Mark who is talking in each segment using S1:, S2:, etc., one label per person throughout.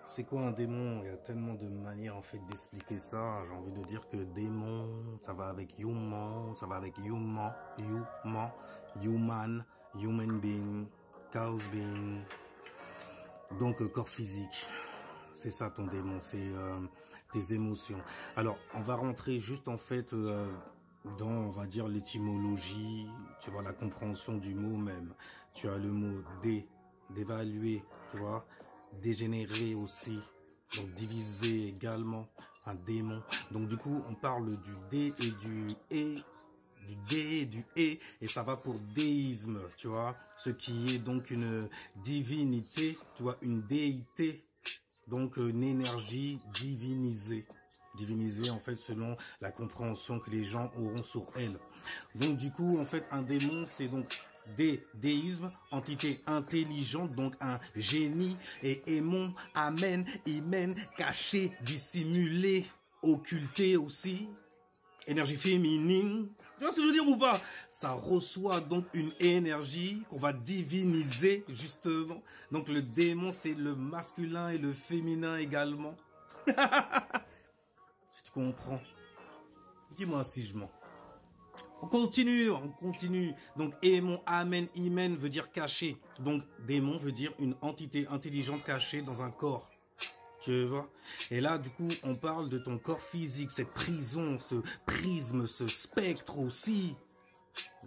S1: C'est quoi un démon? Il y a tellement de manières en fait d'expliquer ça. J'ai envie de dire que démon, ça va avec human, ça va avec human, human being, chaos being. Donc corps physique. C'est ça ton démon, c'est tes émotions. Alors, on va rentrer juste en fait dans, on va dire, l'étymologie, tu vois, la compréhension du mot même. Tu as le mot d'évaluer, tu vois, dégénérer aussi, donc diviser également, un démon. Donc du coup, on parle du dé et du et, du dé et du et ça va pour déisme, tu vois, ce qui est donc une divinité, tu vois, une déité, donc une énergie divinisée. Divinisée en fait selon la compréhension que les gens auront sur elle. Donc du coup en fait un démon c'est donc déisme, entité intelligente, donc un génie, et aimon, amen, hymen, caché, dissimulé, occulté aussi, énergie féminine. Tu vois ce que je veux dire ou pas? Ça reçoit donc une énergie qu'on va diviniser justement. Donc le démon c'est le masculin et le féminin également. Si tu comprends. Dis-moi si je mens. On continue, on continue. Donc, aimon, amen, hymen veut dire caché. Donc, démon veut dire une entité intelligente cachée dans un corps. Tu vois? Et là, du coup, on parle de ton corps physique, cette prison, ce prisme, ce spectre aussi.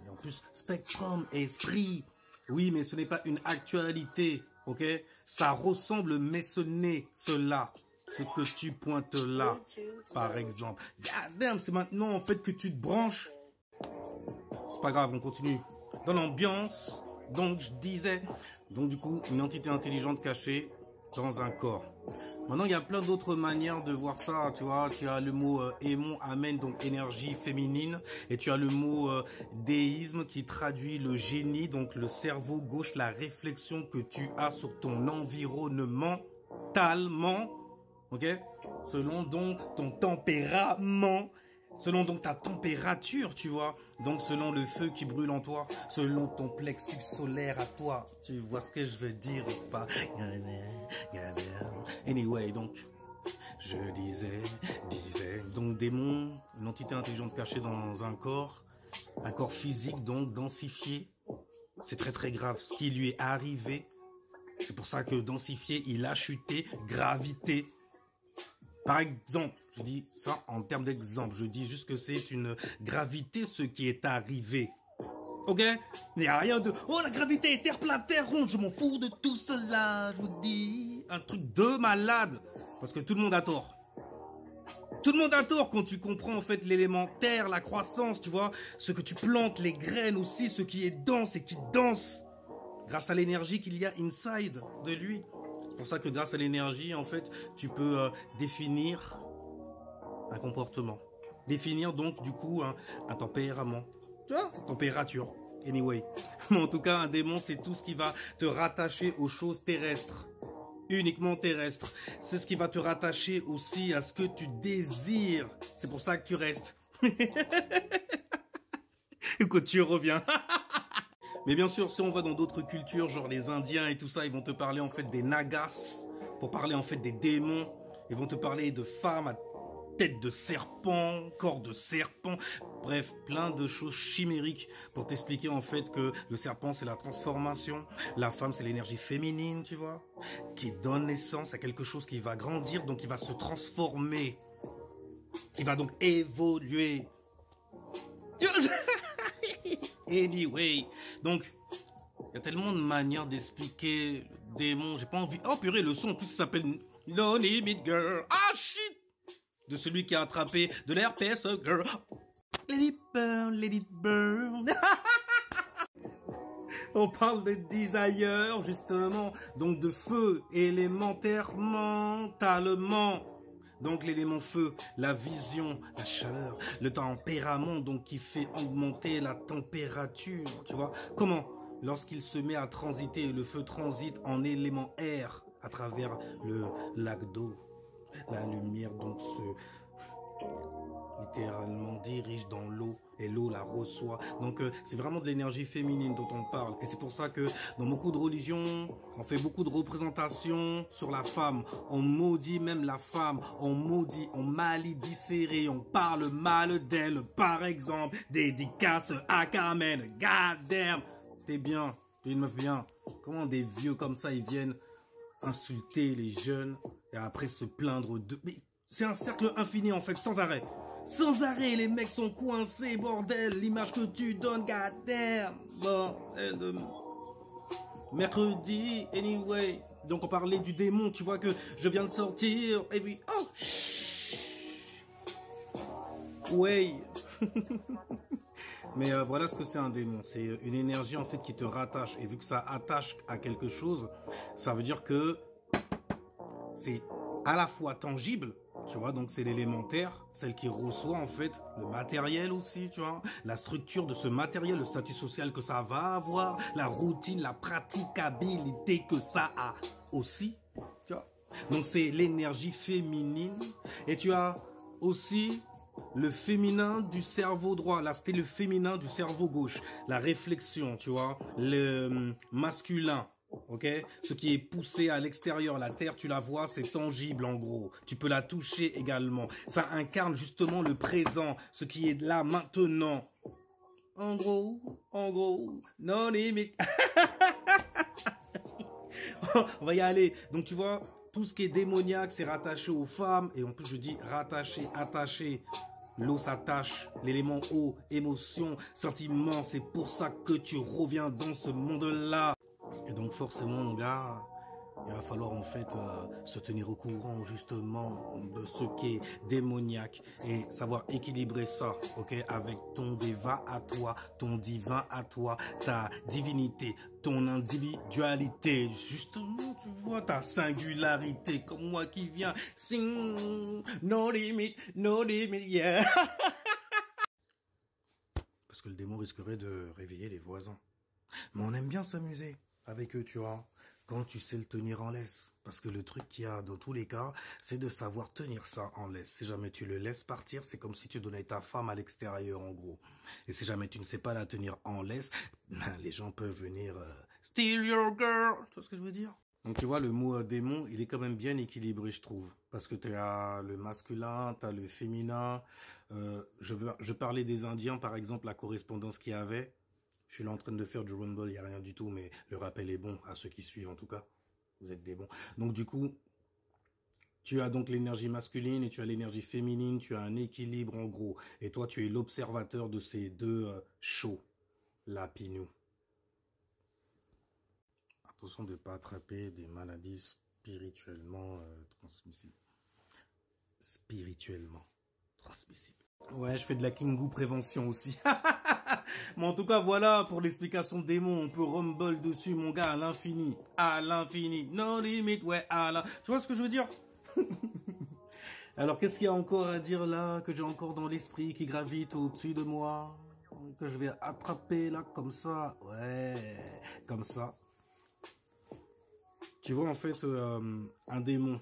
S1: Et en plus, spectrum, esprit. Oui, mais ce n'est pas une actualité, ok? Ça ressemble, mais ce n'est cela. Ce que tu pointes là, par exemple. God damn, c'est maintenant, en fait, que tu te branches. C'est pas grave, on continue. Dans l'ambiance, donc je disais, donc du coup, une entité intelligente cachée dans un corps. Maintenant, il y a plein d'autres manières de voir ça, tu vois. Tu as le mot aimon, amen, donc énergie féminine. Et tu as le mot déisme qui traduit le génie, donc le cerveau gauche, la réflexion que tu as sur ton environnement, mentalement, ok? Selon donc ton tempérament. Selon donc ta température, tu vois. Donc selon le feu qui brûle en toi. Selon ton plexus solaire à toi. Tu vois ce que je veux dire ou pas? Anyway, donc, je disais. Donc démon, une entité intelligente cachée dans un corps physique, donc densifié. C'est très très grave ce qui lui est arrivé. C'est pour ça que densifié, il a chuté, gravité. Par exemple, je dis ça en termes d'exemple, je dis juste que c'est une gravité ce qui est arrivé. Ok? Il n'y a rien de... Oh, la gravité est terre plate, terre ronde, je m'en fous de tout cela, je vous dis. Un truc de malade. Parce que tout le monde a tort. Tout le monde a tort quand tu comprends en fait l'élémentaire, la croissance, tu vois. Ce que tu plantes, les graines aussi, ce qui est dense et qui danse. Grâce à l'énergie qu'il y a inside de lui. C'est pour ça que grâce à l'énergie, en fait, tu peux définir un comportement. Définir donc, du coup, un tempérament. Tu vois? Température. Anyway. Mais en tout cas, un démon, c'est tout ce qui va te rattacher aux choses terrestres. Uniquement terrestres. C'est ce qui va te rattacher aussi à ce que tu désires. C'est pour ça que tu restes. Et que tu reviens. Mais bien sûr, si on va dans d'autres cultures, genre les Indiens et tout ça, ils vont te parler en fait des nagas, pour parler en fait des démons. Ils vont te parler de femmes à tête de serpent, corps de serpent, bref, plein de choses chimériques pour t'expliquer en fait que le serpent c'est la transformation, la femme c'est l'énergie féminine, tu vois, qui donne naissance à quelque chose qui va grandir, donc qui va se transformer, qui va donc évoluer. Anyway, donc, il y a tellement de manières d'expliquer le démon, j'ai pas envie... Oh purée, le son en plus s'appelle No Limit Girl. Ah shit! De celui qui a attrapé de l'herpès girl. Let it burn, let it burn. On parle de desire, justement, donc de feu, élémentaire, mentalement. Donc l'élément feu, la vision, la chaleur, le tempérament, donc qui fait augmenter la température, tu vois. Comment? Lorsqu'il se met à transiter, le feu transite en élément air à travers le lac d'eau. La lumière donc littéralement dirige dans l'eau et l'eau la reçoit. Donc c'est vraiment de l'énergie féminine dont on parle. Et c'est pour ça que dans beaucoup de religions, on fait beaucoup de représentations sur la femme. On maudit même la femme, on maudit, on malédicérait, on parle mal d'elle. Par exemple, dédicace à Carmen, god damn. T'es bien, t'es une meuf bien. Comment des vieux comme ça, ils viennent insulter les jeunes et après se plaindre de... Mais c'est un cercle infini en fait, sans arrêt. Sans arrêt, les mecs sont coincés, bordel. L'image que tu donnes, goddamn. Bordel de... Mercredi, anyway. Donc on parlait du démon, tu vois que je viens de sortir. Et puis, oh. Ouais. Mais voilà ce que c'est un démon. C'est une énergie en fait qui te rattache. Et vu que ça attache à quelque chose, ça veut dire que c'est à la fois tangible, tu vois, donc c'est l'élémentaire, celle qui reçoit en fait le matériel aussi, tu vois, la structure de ce matériel, le statut social que ça va avoir, la routine, la praticabilité que ça a aussi, tu vois. Donc c'est l'énergie féminine et tu as aussi le féminin du cerveau droit. Là, c'était le féminin du cerveau gauche. La réflexion, tu vois. Le masculin, ok. Ce qui est poussé à l'extérieur. La terre, tu la vois, c'est tangible en gros. Tu peux la toucher également. Ça incarne justement le présent. Ce qui est là maintenant. En gros, non limite. On va y aller. Donc, tu vois... Tout ce qui est démoniaque, c'est rattaché aux femmes. Et en plus, je dis rattaché, attaché. L'eau s'attache, l'élément eau, émotion, sentiment. C'est pour ça que tu reviens dans ce monde-là. Et donc forcément, mon gars, il va falloir en fait se tenir au courant justement de ce qui est démoniaque et savoir équilibrer ça, ok, avec ton divin à toi, ton divin à toi, ta divinité, ton individualité, justement, tu vois, ta singularité, comme moi qui viens, sing, no limit, yeah. Parce que le démon risquerait de réveiller les voisins. Mais on aime bien s'amuser avec eux, tu vois, quand tu sais le tenir en laisse. Parce que le truc qu'il y a dans tous les cas, c'est de savoir tenir ça en laisse. Si jamais tu le laisses partir, c'est comme si tu donnais ta femme à l'extérieur, en gros. Et si jamais tu ne sais pas la tenir en laisse, ben, les gens peuvent venir steal your girl. Tu vois ce que je veux dire? Donc tu vois, le mot démon, il est quand même bien équilibré, je trouve. Parce que tu as le masculin, tu as le féminin. Je parlais des Indiens, par exemple, la correspondance qu'il y avait. Je suis là en train de faire du Rumble, il n'y a rien du tout, mais le rappel est bon à ceux qui suivent en tout cas. Vous êtes des bons. Donc du coup, tu as donc l'énergie masculine et tu as l'énergie féminine, tu as un équilibre en gros. Et toi, tu es l'observateur de ces deux shows, là, Pinou. Attention de ne pas attraper des maladies spirituellement transmissibles. Spirituellement transmissibles. Ouais, je fais de la Kingu prévention aussi. Mais en tout cas, voilà pour l'explication de démon. On peut rumble dessus, mon gars, à l'infini. À l'infini. No limit, ouais, à la... Tu vois ce que je veux dire? Alors, qu'est-ce qu'il y a encore à dire là, que j'ai encore dans l'esprit, qui gravite au-dessus de moi, que je vais attraper là, comme ça? Ouais, comme ça. Tu vois, en fait, un démon.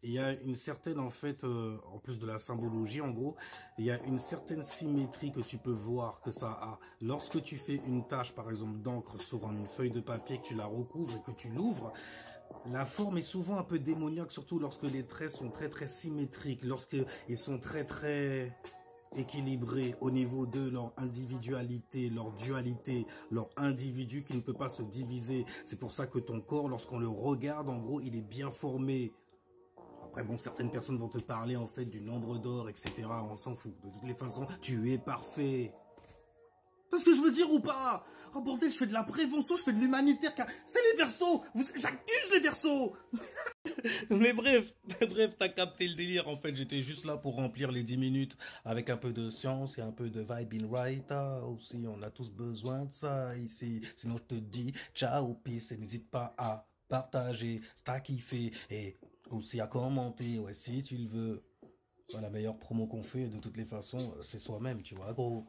S1: Il y a une certaine, en fait, en plus de la symbologie, en gros, il y a une certaine symétrie que tu peux voir que ça a. Lorsque tu fais une tache, par exemple, d'encre sur une feuille de papier, que tu la recouvres et que tu l'ouvres, la forme est souvent un peu démoniaque, surtout lorsque les traits sont très, très symétriques, lorsqu'ils sont très, très équilibrés au niveau de leur individualité, leur dualité, leur individu qui ne peut pas se diviser. C'est pour ça que ton corps, lorsqu'on le regarde, en gros, il est bien formé. Après, bon, certaines personnes vont te parler, en fait, du nombre d'or, etc. On s'en fout. De toutes les façons, tu es parfait. Tu vois ce que je veux dire ou pas? Oh bordel, je fais de la prévention, je fais de l'humanitaire. C'est les Verseaux. J'accuse les Verseaux. Mais bref, t'as capté le délire. En fait, j'étais juste là pour remplir les 10 minutes avec un peu de science et un peu de vibe in right. Aussi, on a tous besoin de ça ici. Sinon, je te dis ciao, peace, et n'hésite pas à partager, c'est à kiffer et aussi à commenter, ouais, si tu le veux. La meilleure promo qu'on fait, de toutes les façons, c'est soi-même, tu vois, gros.